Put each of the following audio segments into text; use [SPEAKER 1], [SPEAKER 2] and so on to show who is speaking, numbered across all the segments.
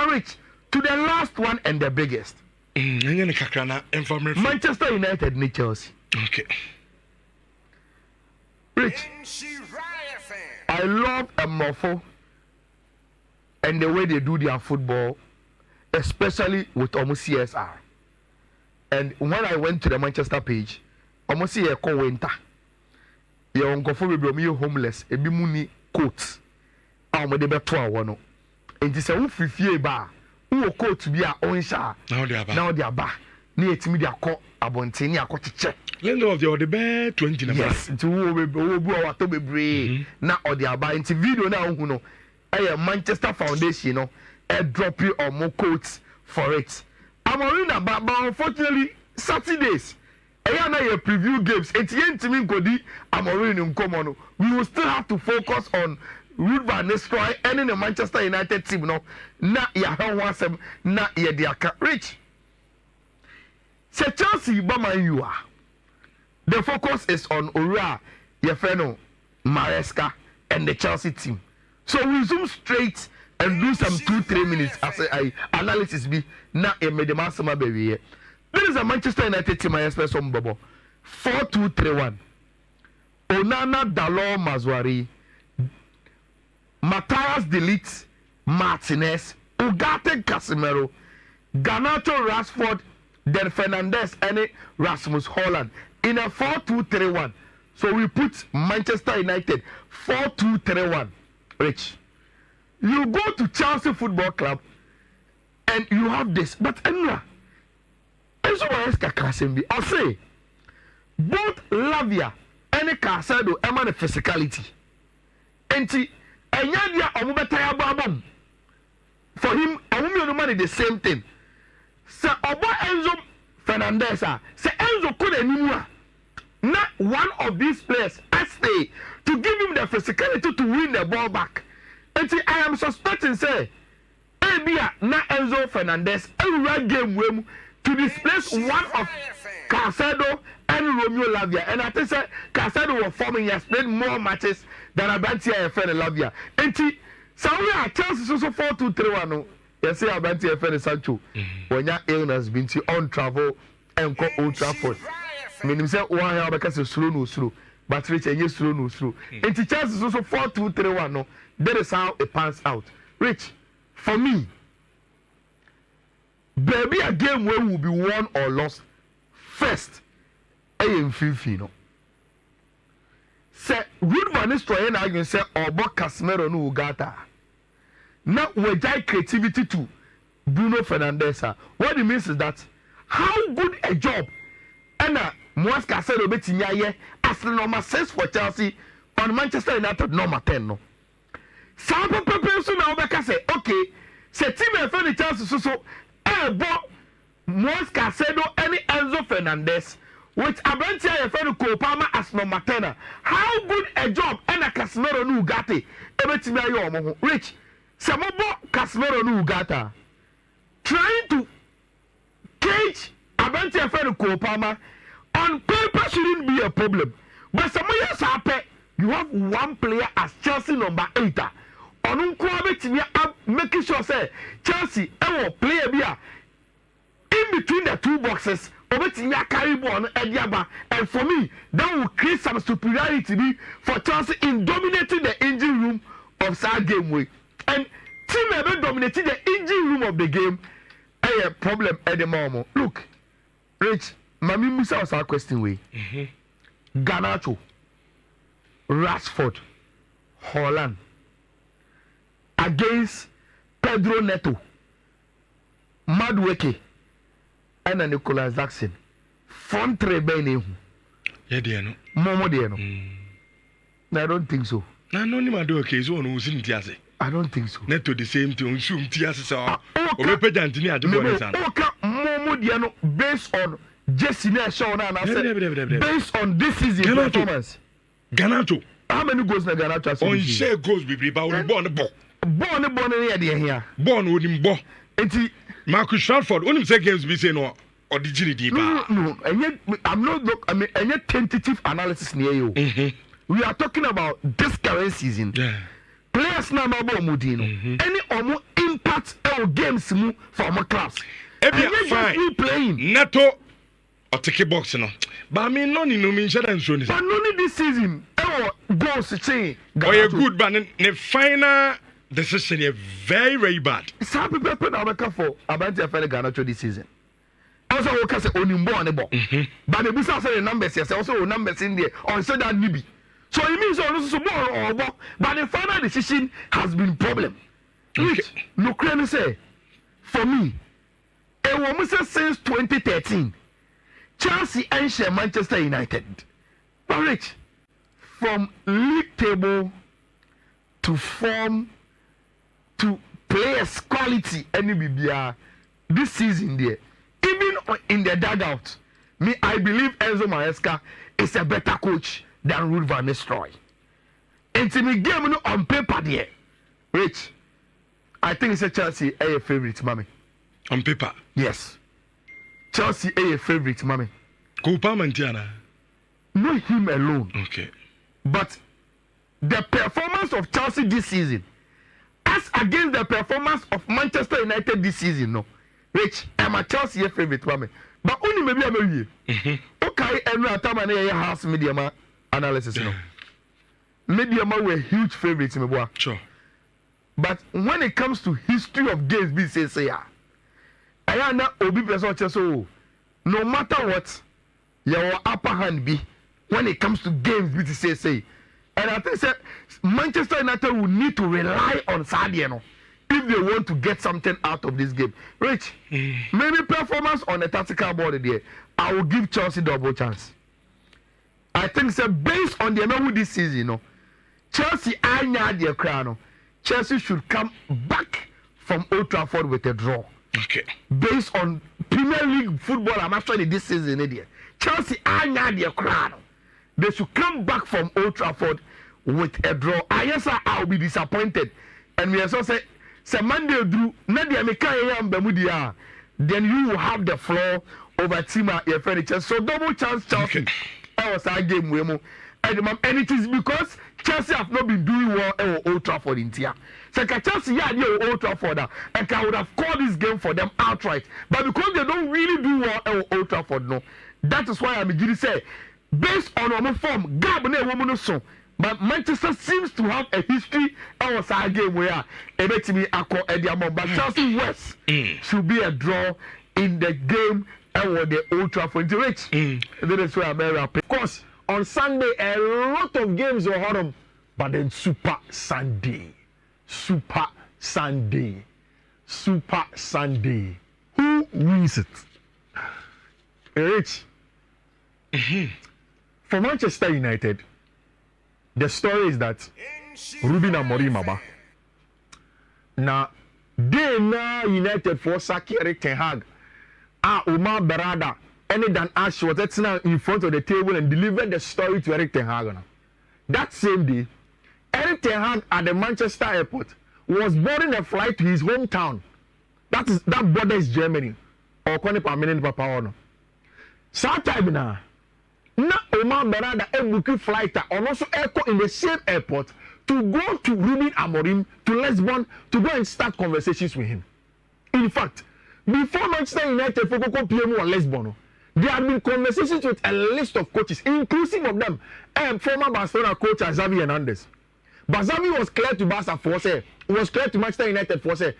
[SPEAKER 1] Now Rich, to the last one and the biggest. Manchester United and Chelsea.
[SPEAKER 2] Okay.
[SPEAKER 1] Rich, I love a Morpho and the way they do their football, especially with almost CSR. And when I went to the Manchester page, almost see a co-winter. You uncomfortable be homeless, a bimuni coats. I'm a debate to one. And this a Fiifi bar. Who coat to be our own shah. Now they are back. Near to me, they are called Abontini. I got to check.
[SPEAKER 2] Lend of the bed 20.
[SPEAKER 1] Yes, to be brave. Now, or they are buying video now. Who know? A Manchester Foundation, you know, a drop you or more coats for it. I'm already about, but unfortunately, Saturdays. Ayala preview games. It's yen to me Godi. I'm already in common. We will still have to focus on Ruud van Nistelrooy and in the Manchester United team. No, na ya hawasem na ya diaka. Rich. Se Chelsea Bama you are. The focus is on Ura, Yefeno, Maresca, and the Chelsea team. So we zoom straight and do some 2-3 minutes as a analysis be na a medimasama baby. There is a Manchester United team I expect some bubble. 4-2-3-1. Onana Dalot Mazwari, Matthias De Ligt, Martinez, Ugarte Casemiro, Garnacho Rashford, then Fernandes and Rasmus Holland in a 4-2-3-1. So we put Manchester United 4-2-3-1. Rich, you go to Chelsea Football Club and you have this, but anyway. I say both Lavia and Casado eman the physicality. And Enyadia Omubetaya Babam. For him, Omumi money the same thing. So Oba Enzo Fernandez, say Enzo could anymore. Not one of these players I stay to give him the physicality to win the ball back. And I am suspecting say Abia na Enzo Fernandez every game to displace one of Casado and Romeo Lavia. And I think that Casado was forming, he has played more matches than Abantia and Lavia. And so we are chances also 4-2-3-1. You see Abantia and Sancho. When your illness been on travel and go Old Trafford. Meaning say one year because it's slow, but Rich and you slow. And the chances also 4-2-3-1. No, that is how it pans out. Rich, for me, baby, a game where will be won or lost first. I am Fiifi no. Say Ruud van Nistelrooy na you say Obo Casemiro no Ugarte. Now we die creativity to Bruno Fernandes. What it means is that how good a job and Moise Casado betting ye as number 6 for Chelsea on Manchester United number 10 no. Some people so now back say okay, say team and friend Chelsea so but Moise Casado and Enzo Fernandez with Abantia and Fred Kopama as number 10. How good a job and a Casemiro no Ugarte. Everything Rich. Samobo Casemiro no Ugarte. Trying to cage Abantia and Fred Kopama on paper shouldn't be a problem. But some years happen, you have one player as Chelsea number 8. On making sure say Chelsea player be in between the two boxes carry ball and for me that will create some superiority for Chelsea in dominating the engine room of that game way. And team ever dominating the engine room of the game a problem at the moment. Look, Rich, Mami Musa was our question way. Garnacho, Rashford, Holland against Pedro Neto, Madueke, and Nicolas Jackson. Front three Bene.
[SPEAKER 2] Yeah, dear, no.
[SPEAKER 1] Momo, dear, no. I don't think so.
[SPEAKER 2] I know Madueke is one who's in Tiasi.
[SPEAKER 1] I don't think so.
[SPEAKER 2] Neto the same thing, soon Tiasi saw. Representative at the
[SPEAKER 1] Momo, dear, no, based on Jesse Shawn and I said, based on this season performance.
[SPEAKER 2] Garnacho.
[SPEAKER 1] How many goals na Garnacho?
[SPEAKER 2] On share goals, be born born
[SPEAKER 1] here.
[SPEAKER 2] Born with him, born. Marcus Rashford, only say games be saying no or the Gini.
[SPEAKER 1] No, and yet I'm not look. I mean, and yet tentative analysis near you. We are talking about this current season.
[SPEAKER 2] Yeah.
[SPEAKER 1] Players na mabo mudino. Any omo impact our games mu for our clubs.
[SPEAKER 2] Ebia fine.
[SPEAKER 1] Playing.
[SPEAKER 2] Neto or take box no. But I mean no mean share and so.
[SPEAKER 1] But no this season our goals change.
[SPEAKER 2] Oh yeah, good but the final decision is very very bad.
[SPEAKER 1] Some people put our for about the Ghana this season. Also we can say onimbo on the ball. But the business say the numbers yes also numbers in there or so that nibi. So it means also more or but the final decision has been problem. Which no can say for me it was since 2013 Chelsea and Manchester United. But Rich, from league table to form to players quality and this season there, even in the dugout, I believe Enzo Maresca is a better coach than Ruud van Nistelrooy. And to me game on paper there, Rich, I think it's a Chelsea a favorite, mommy.
[SPEAKER 2] On paper?
[SPEAKER 1] Yes. Chelsea a favorite, mommy.
[SPEAKER 2] Copa Mantiana?
[SPEAKER 1] Not him alone.
[SPEAKER 2] Okay.
[SPEAKER 1] But the performance of Chelsea this season, as against the performance of Manchester United this season, no. Rich, I'm a Chelsea favorite, mommy. But only maybe I'm a year. Okay, and we time and house media analysis, no. Media were huge favorites, my boy.
[SPEAKER 2] Sure.
[SPEAKER 1] But when it comes to history of games, we say, I am not Obi person so no matter what, your upper hand be when it comes to games, we say. And I think that Manchester United will need to rely on Sadio if they want to get something out of this game. Rich, maybe performance on the tactical board there, I will give Chelsea double chance. I think that based on the amount this season, Chelsea I know their crown. Chelsea should come back from Old Trafford with a draw.
[SPEAKER 2] Okay.
[SPEAKER 1] Based on Premier League football, I'm actually this season. Chelsea I know their crown. They should come back from Old Trafford with a draw. I guess I'll be disappointed. And we also say Monday do Nadia Mekaya, then you will have the floor over Tima your furniture. So double chance Chelsea. That was our game, Wemo. And it is because Chelsea have not been doing well at Old Trafford in Tia. So Chelsea at Old Trafford, and I would have called this game for them outright. But because they don't really do well at Old Trafford, no, that is why I'm going to say, based on our form, Gabon woman so. But Manchester seems to have a history of our game where but Chelsea West should be a draw in the game at the Old Trafford. Rich, that is where I'm happy.
[SPEAKER 3] Of course, on Sunday, a lot of games were hard, but then Super Sunday. Who wins it? Rich. For Manchester United, the story is that Ruben Amorim aba. Now, they now United for Saki Eric Ten Hag. Omar Berada, any than Ash was that's now in front of the table and delivered the story to Eric Ten Hag. That same day, Eric Ten Hag at the Manchester airport was boarding a flight to his hometown. That border is Germany. Or permanent papa. South time now. Na Omar Berada a booking flight and also echo in the same airport to go to Ruben Amorim to Lisbon to go and start conversations with him. In fact, before Manchester United for Coco PMU on Lisbon, there have been conversations with a list of coaches, inclusive of them, former Barcelona coach Xavi Hernandez. But Xavi was clear to Barca for say, was clear to Manchester United for say,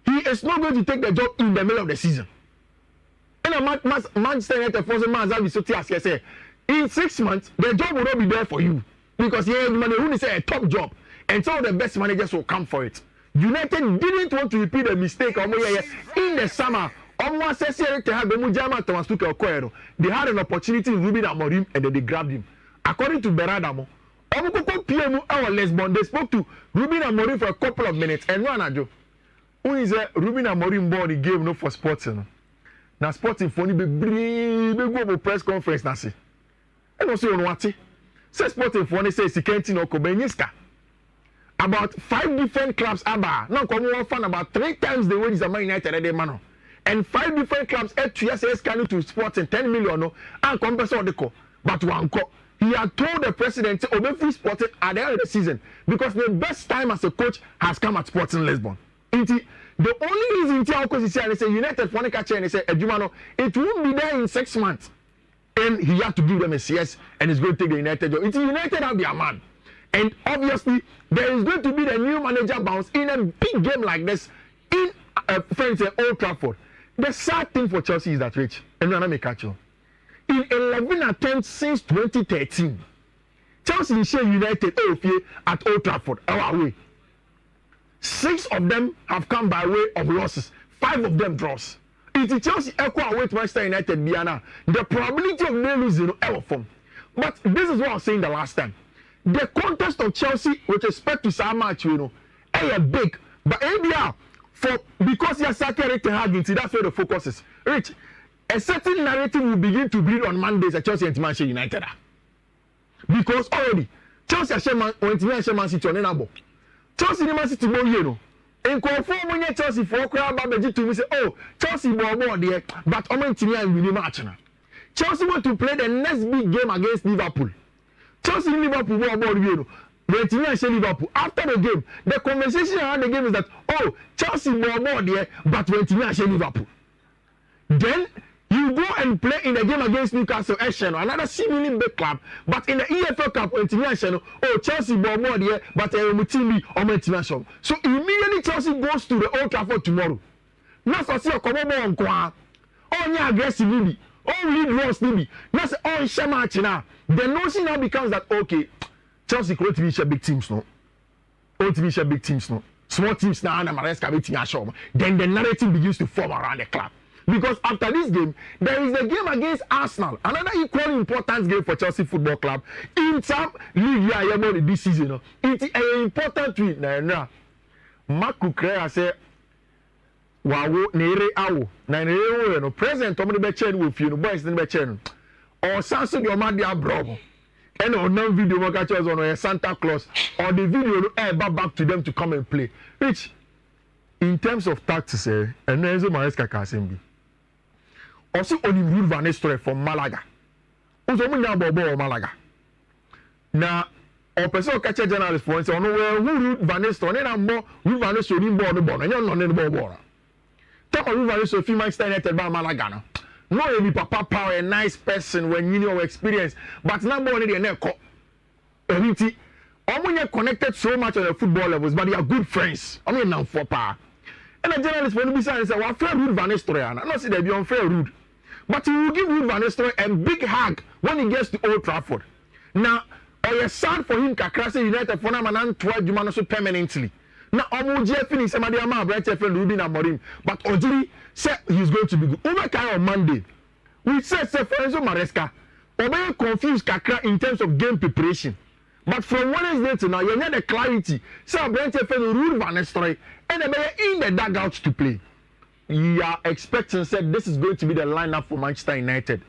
[SPEAKER 3] he is not going to take the job in the middle of the season. And Manchester United for say, Xavi so say, in 6 months, the job will not be there for you. Because who is a top job. And some of the best managers will come for it. United didn't want to repeat the mistake in the summer. They had an opportunity in Ruben Amorim and then they grabbed him. According to Beradamo, Lisbon, they spoke to Ruben Amorim for a couple of minutes. And who is Ruben Amorim born in game for sports? Now sports in funny be press conference. And also on what say sporting for say Sikentin or Kobenyiska. About 5 different clubs now come fan about 3 times the wages of Man United at the man. And 5 different clubs at 2 years scanning to sporting 10 million and compensate the co. But one co. He had told the president to obey free sporting at the end of the season because the best time as a coach has come at Sporting Lisbon. The only reason Tiago say United for catch and say Ejumano, it won't be there in 6 months. And he had to give them a CS and he's going to take the United job. It's United have their man. And obviously, there is going to be the new manager bounce in a big game like this in friends Old Trafford. The sad thing for Chelsea is that Rich, and I'm going to catch you. In 11 attempts since 2013, Chelsea share United at Old Trafford, our way. 6 of them have come by way of losses. 5 of them draws. If Chelsea equal away to Manchester United, Biana, the probability of them losing ever form. But this is what I was saying the last time. The contest of Chelsea with respect to some match, big. But ABR, because you're sacred Ten Hag, that's where the focus is. Rich, a certain narrative will begin to build on Mondays at Chelsea and Manchester United. Because already, Chelsea went to Man City on an Chelsea ni Man City mo ye no. En confirm mo nye Chelsea for kra ba beji to me say oh Chelsea bo there but omo ntimi an win match na. Chelsea want to play the next big game against Liverpool. Chelsea and Liverpool bo you know. But Liverpool after the game the conversation around the game is that oh Chelsea bo there but when Liverpool. Then you go and play in the game against Newcastle, another seemingly big club, but in the EFL Cup, oh Chelsea bought more there, but Mutimi or international. So immediately Chelsea goes to the Old Trafford tomorrow. Now so see a come on kwa. Oh yeah, aggressive Nibi. Oh lead Ross Nibi. Now say oh share now. The notion now becomes that okay, Chelsea could be share big teams no. OTV share big teams no. Small teams now and Maresca beating a show. Then the narrative begins to form around the club. Because after this game, there is a game against Arsenal, another equally important game for Chelsea Football Club. In some league, this season, it's an important win. Now, Marco Crea say, "Wow, nere awo, na nere no present. Tommy be chen with you, boys be chen. Or Samsung your man dia bro. And on no video, we catch us on a Santa Claus or the video back to them to come and play. Which, in terms of tactics, and Enzo Maresca Kasembi. Also on the Ruud van Nistelrooy from Malaga. Also we now bobo Malaga. Na o person catch journalist for say ono who Ruud van Nistelrooy na mo Ruud van Nistelrooy ni board no no no board. Talk of Ruud van Nistelrooy Fiifi Manfred United by Malaga no. No any papa power a nice person when you know experience but now more dey na ko. Everything omo connected so much on the football levels but they are good friends. Omo now for power. And a journalist when be say wa fair Ruud van Nistelrooy na. No say they be unfair Ruud. But he will give Ruud van Nistelrooy a big hug when he gets to Old Trafford. Now, or sad for him kakra say United for na man to adwuma so permanently. Now, Omoji finish somebody ama bright friend Ruben Amorim, but Ojiri said he's going to be good. Over kai on Monday. We said for Enzo Maresca, Obey confused kakra in terms of game preparation. But from Wednesday to now, you need the clarity. Say bright friend Ruud van Nistelrooy and they in the dugout to play. You are expecting said this is going to be the lineup for Manchester United.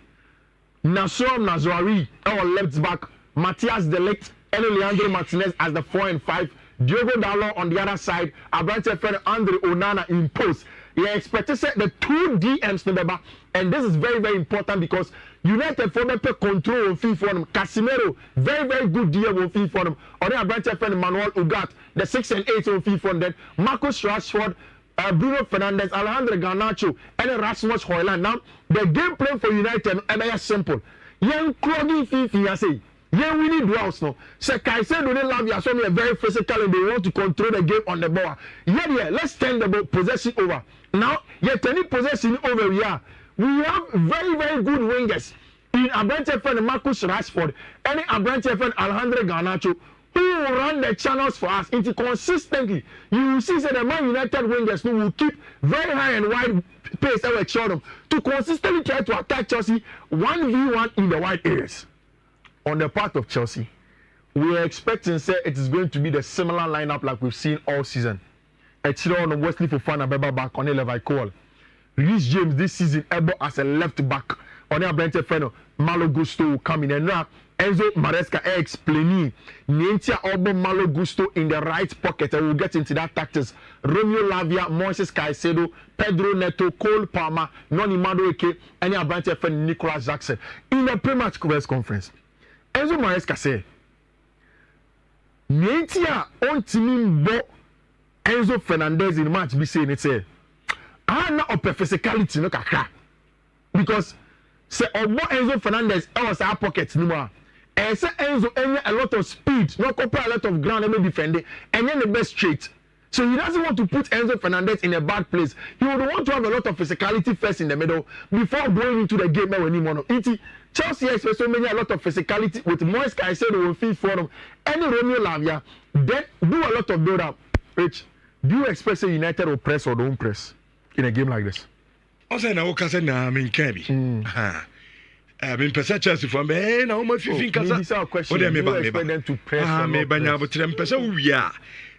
[SPEAKER 3] Nasser Nazouari, our left back, Matthias De Ligt, and Leandro Martinez as the 4 and 5. Diogo Dalot on the other side, Abrante friend Andre Onana in post. You are expecting say the 2 DMs number, and this is very very important because United for better control on FIFA for them. Casemiro, very very good DM on FIFA for them. Or then Abrante friend Manuel Ugarte, the 6 and 8 on FIFA for them. Marcus Rashford. Bruno Fernandes, Alejandro Garnacho, and Rasmus Højlund. Now, the game plan for United is very simple. Young clogging Fiifi, I say. Young winning dwells no. So Caicedo don't love you. So me very physical and they want to control the game on the ball. Yeah. Let's turn the ball possession over. Now, turning possession over here. We have very very good wingers in Abrante and Marcus Rashford, and Abrante and Alejandro Garnacho. Who will run the channels for us into consistently. You will see that the Man United wingers who will keep very high and wide pace over them to consistently try to attack Chelsea 1v1 in the wide areas. On the part of Chelsea, we are expecting say it is going to be the similar lineup like we've seen all season. Echiro on Wesley Fofana Beba back on Levi Cole. Reece James this season able as a left back. On the Brentford friend Malo Gusto will come in and now Enzo Maresca explaining Nientia Obo Malo Gusto in the right pocket and we'll get into that tactics. Romeo Lavia, Moises Caicedo, Pedro Neto, Cole Palmer, Noni Madueke, and your Brentford friend Nicolas Jackson. In the pre-match press conference, Enzo Maresca said Nientia on Timimbo Enzo Fernandez in match be saying it say na of physicality no kakra because say obo Enzo Fernandez was our pocket no more and say Enzo enya a lot of speed no compare a lot of ground and defending and the best straight. So he doesn't want to put Enzo Fernandez in a bad place. He would want to have a lot of physicality first in the middle before going into the game when he won. Chelsea especially many a lot of physicality with Moise Caicedo will feed for them. Any Romeo Lavia, then do a lot of build up. Rich, do you expect say United will press or don't press in a game like this?
[SPEAKER 2] Also, now Kasa na mean Kebi. I mean, Chelsea from me now. My Fiifi Kasa.
[SPEAKER 3] This is our question. Do you expect them to press?
[SPEAKER 2] Me banya but them Pesa we are.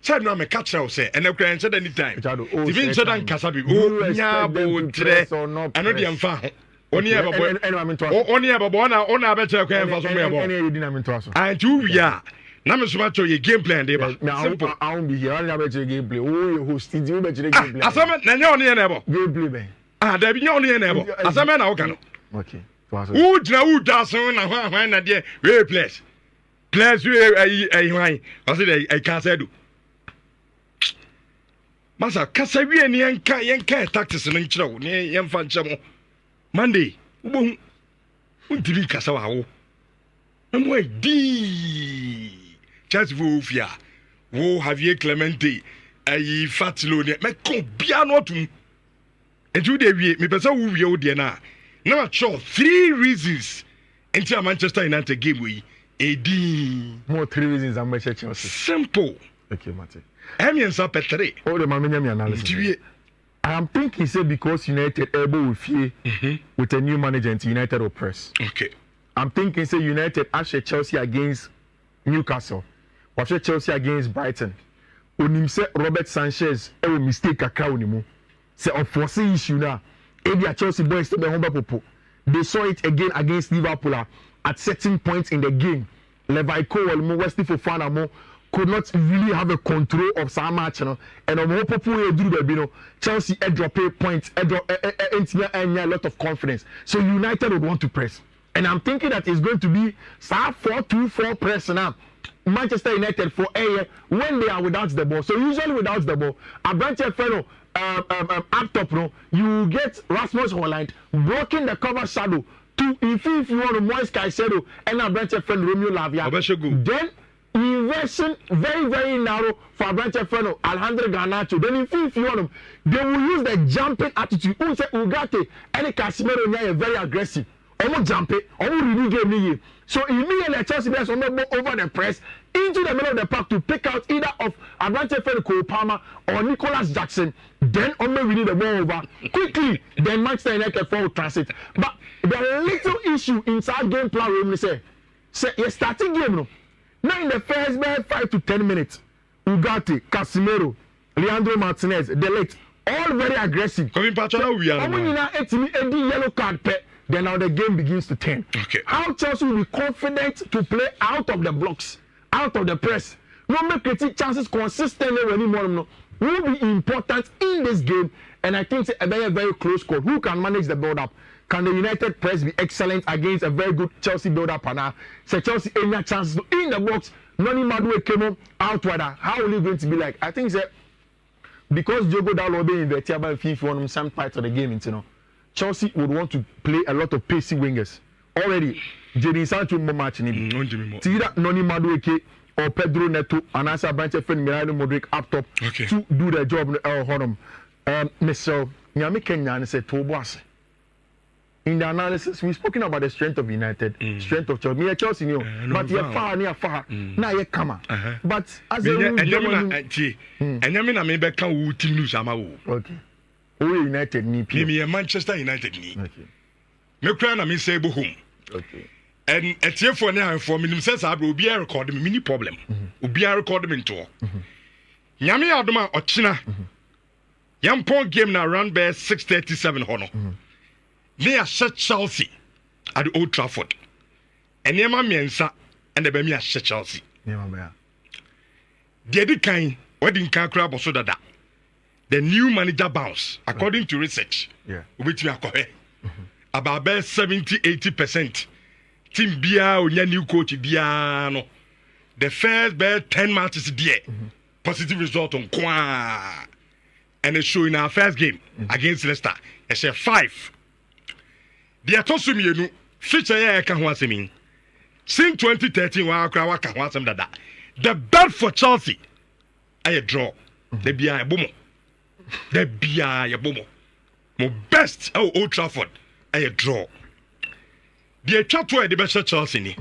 [SPEAKER 2] Said no me catch now say and I said anytime. Even so dan Kasa bi. Oh nya bo tre. I know the amfa. Oni aba boy. Oni aba boy na ona be tell kwan fa so me boy.
[SPEAKER 3] Any you din am into aso.
[SPEAKER 2] And you we are. Na me so ma cho your game plan dey ba. Simple.
[SPEAKER 3] I won't be here. I never check game play. Oh, you host it. You be check game play.
[SPEAKER 2] Asama na nya oni na ebo.
[SPEAKER 3] Game play be.
[SPEAKER 2] Da bi nya oni na ebo. Asama na wo ka no.
[SPEAKER 3] Okay.
[SPEAKER 2] Who jina who does na hwan na dey we place. Place we hwan. I say I can't say do. Masa kasa wie ne yenka tactics no nkyerɛw ne yemfa nkyɛm Monday ubon untiri kasa wa wo mo di Chelsea for ofia wo Javier Clemente ayi Fatilo ne me ko bia no tum entu de wie me pesa wo wie wo de na na show 3 reasons into Manchester United game we edi
[SPEAKER 3] more 3 reasons I'm Chelsea.
[SPEAKER 2] Simple.
[SPEAKER 3] Okay, Mate.
[SPEAKER 2] Emiensa petre.
[SPEAKER 3] Oh, the man analysis. I am thinking say because United able with fear with a new manager and United will press.
[SPEAKER 2] Okay.
[SPEAKER 3] I'm thinking say United actually Chelsea against Newcastle. Or Chelsea against Brighton. Onim say Robert Sanchez a mistake akra onimu. Say unforeseen issue now. Edia Chelsea boys to be home popo. They saw it again against Liverpool at certain points in the game. Levi Cole, Wesley Fofana could not really have a control of some match, and on more popular do the Chelsea drop a point, a lot of confidence. So United would want to press, and I'm thinking that it's going to be 4-2-4 press now. Manchester United for a when they are without the ball. So usually without the ball, a branch fellow up top, you get Rasmus Hojlund blocking the cover shadow to if you want to Moise Caicedo and a branch fellow Romeo Lavia. Then inversion very very narrow for Abrante Feno, Alejandro Garnacho. Then if you want them, they will use the jumping attitude. Who say Ugarte and Casemiro are very aggressive. Almost jumping, almost really game. So immediately Chelsea bears over the press into the middle of the park to pick out either of Abrante Feno, Cole Palmer or Nicholas Jackson. Then only we need the ball over quickly. Then Manchester United forward transit. But the little issue inside game plan we say you're starting game no. Now in the first 5 to 10 minutes, Ugarte, Casemiro, Leandro Martinez, Delete, all very aggressive.
[SPEAKER 2] Coming back to we are.
[SPEAKER 3] Yellow card then now the game begins to turn.
[SPEAKER 2] Okay.
[SPEAKER 3] How Chelsea will be confident to play out of the blocks, out of the press. No make creative chances consistently anymore. No, will be important in this game. And I think it's a very, very close call. Who can manage the build up? Can the United press be excellent against a very good Chelsea build-up? And say Chelsea any chances in the box. Noni Madueke came outward. How will it going to be like? I think that because Diogo Dalot being inverted by Fiifi on some parts of the game, Chelsea would want to play a lot of pacey wingers. Already, Jadon Sancho match need. Either Noni Madueke or Pedro Neto and Asa Branche Fen Miranda Modric up top to do their job. Mr. Nyame Kenya said to Boas. In the analysis, we've spoken about the strength of United, strength of Chelsea. Me a Chelsea new, but you're far near far. Now you're come. But as a
[SPEAKER 2] and you mean maybe can we team lose ama wo.
[SPEAKER 3] Okay. Oh United ni.
[SPEAKER 2] Me a Manchester United ni. Okay. Me cry na me say go home.
[SPEAKER 3] Okay.
[SPEAKER 2] And at here for now for me says I will be a record me mini problem. Obi a record me to. Nyame adoma ochina. Yampon game na around by 6:37 hono. Me a shut Chelsea at the Old Trafford. And Yama Miensa and the Bemia shut Chelsea. The other kind, wedding car crab or so that the new manager bounce, according to research, which we are correct. About 70-80%. Team Bia or new coach Biano. The first 10 matches there. positive result on Kwa. And they show in our first game against Leicester. I said 5. The Atosumi, you know, feature I can once mean. Since 2013, the bet for Chelsea, I draw. The BI Bomo. The BI Bomo. My best, Old Trafford, I draw. The chapter the best Chelsea ni.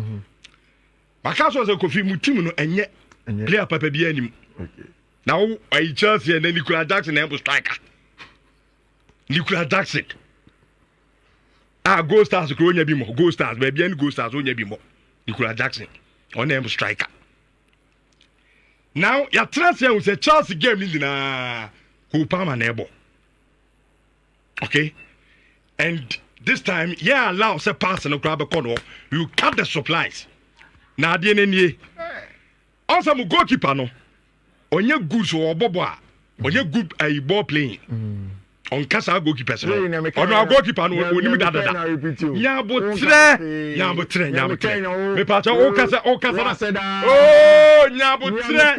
[SPEAKER 2] Because was a coffee mutimuno and yet player Papa Bianim. Now I Chelsea and then Nicola Jackson able striker. Nicola Jackson. Go stars go bimo. Go stars, baby and go stars on bimo. Nicola Jackson on able striker. Now your transfer was a Chelsea game in who Palmer neighbor. Okay? And this time, allow us a pass and a grab a corner. You cut the supplies. Now, the NNA. Also, my goalkeeper, no. On your good so boba. On your good ball playing. On Casa goalkeeper. On our goalkeeper, no. We need that. Nyabotre. Me pacha o Casa. Oh, Nyabotre.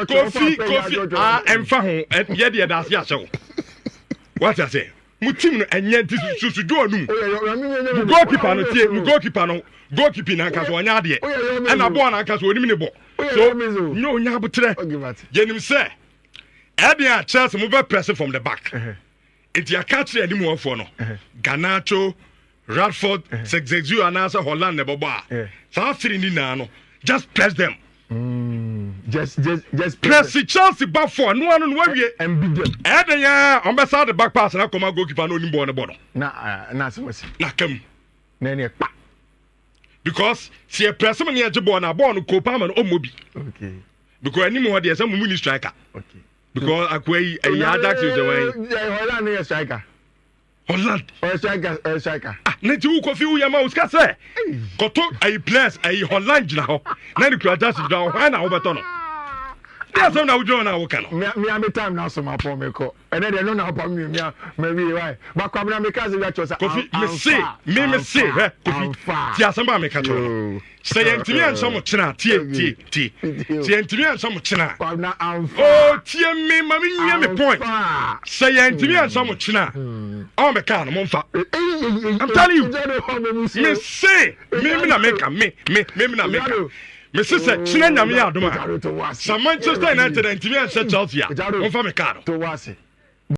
[SPEAKER 2] Kofi. Emfa ho. Yedi das ya so. What I say? Mutim no enye susu do anum. Goalkeeper no tie, goalkeeper no goalkeeping na kaso onya de. E na ball na kaso onim ne bo. So no nya botre. Yenim say Edia Chelsea move press from the back. It ya catch the anim ofo no. Garnacho, Radford, Sexexu anasa Holland ne bobo a. Sa three ni na no. Just press them.
[SPEAKER 3] Just
[SPEAKER 2] press the Chelsea back for no one we
[SPEAKER 3] and beat them.
[SPEAKER 2] Edia on be side the back pass na come goalkeeper no nimbo on the ball.
[SPEAKER 3] Na so much.
[SPEAKER 2] Na kam.
[SPEAKER 3] Na ne pa.
[SPEAKER 2] Because see a press man here ball na ball no ko pa man o mobi.
[SPEAKER 3] Okay.
[SPEAKER 2] Because any more there some mini striker.
[SPEAKER 3] Okay.
[SPEAKER 2] Because akwai Ajax is the way.
[SPEAKER 3] Holland is striker.
[SPEAKER 2] Holland.
[SPEAKER 3] Striker.
[SPEAKER 2] Na ti wo kofi wo yama uska say. Koto ai players ai Holland jina ho. Na ni kura just jina ho na wo beto no. There some na wo join na wo ka no.
[SPEAKER 3] Me am time now so my poor me ko. And then no na pa me we why. Ba kwa na me ka se ya chosa.
[SPEAKER 2] Kofi me say Kofi. Ti asamba me ka cho. Say entimi ansam china tie. Say entimi ansam china. Oh tie me ma me nya me point. Say entimi ansam china. Oh me ka no mo mfa. I'm telling you. Me say me na make me na make. Me say china nya me adoma. Some Manchester United entimi ansam Chelsea. Mo mfa me ka no.
[SPEAKER 3] To wase.